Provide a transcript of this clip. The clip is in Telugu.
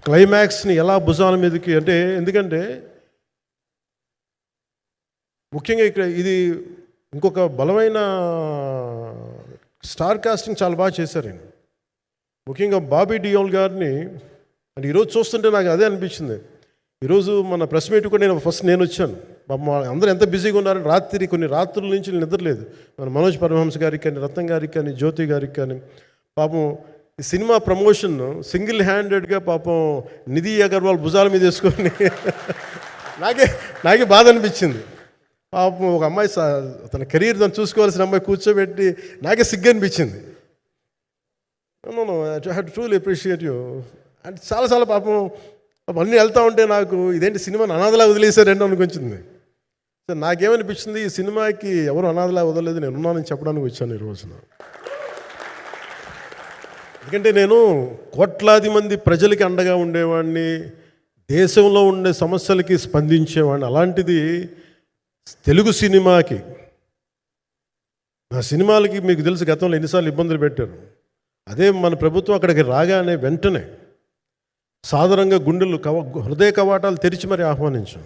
క్లైమాక్స్ని ఎలా భుజాల మీదకి అంటే, ఎందుకంటే ముఖ్యంగా ఇక్కడ ఇది ఇంకొక బలమైన స్టార్ కాస్టింగ్ చాలా బాగా చేశారు ఆయన. ముఖ్యంగా బాబీ డియోల్ గారిని అంటే ఈరోజు చూస్తుంటే నాకు అదే అనిపించింది. ఈరోజు మన ప్రెస్ మీట్ కూడా నేను వచ్చాను. అందరూ ఎంత బిజీగా ఉన్నారని కొన్ని రాత్రుల నుంచి నిద్రలేదు. మన మనోజ్ పరమహంస గారికి కానీ, రత్నం గారికి కానీ, జ్యోతి గారికి కానీ పాపం ఈ సినిమా ప్రమోషన్ సింగిల్ హ్యాండెడ్గా పాపం నిధి అగర్వాల్ భుజాల మీద వేసుకొని నాకే బాధ అనిపించింది. పాపం ఒక అమ్మాయి తన కెరీర్ తను చూసుకోవాల్సిన అమ్మాయి కూర్చోబెట్టి నాకే సిగ్గు అనిపించింది. I have to truly appreciate you. అంటే చాలా పాపం అన్నీ వెళ్తూ ఉంటే నాకు ఇదేంటి సినిమాని అనాథలా వదిలేశారండి అనుకొచ్చింది. సో నాకేమనిపించింది, ఈ సినిమాకి ఎవరు అనాథలా వదలలేదు, నేను ఉన్నానని చెప్పడానికి వచ్చాను ఈ రోజున. ఎందుకంటే నేను కోట్లాది మంది ప్రజలకి అండగా ఉండేవాడిని, దేశంలో ఉండే సమస్యలకి స్పందించేవాడిని. అలాంటిది తెలుగు సినిమాకి, నా సినిమాలకి మీకు తెలుసు గతంలో ఎన్నిసార్లు ఇబ్బందులు పెట్టారు. అదే మన ప్రభుత్వం అక్కడికి రాగానే వెంటనే సాధారణంగా హృదయ కవాటాలు తెరిచి మరి ఆహ్వానించాం.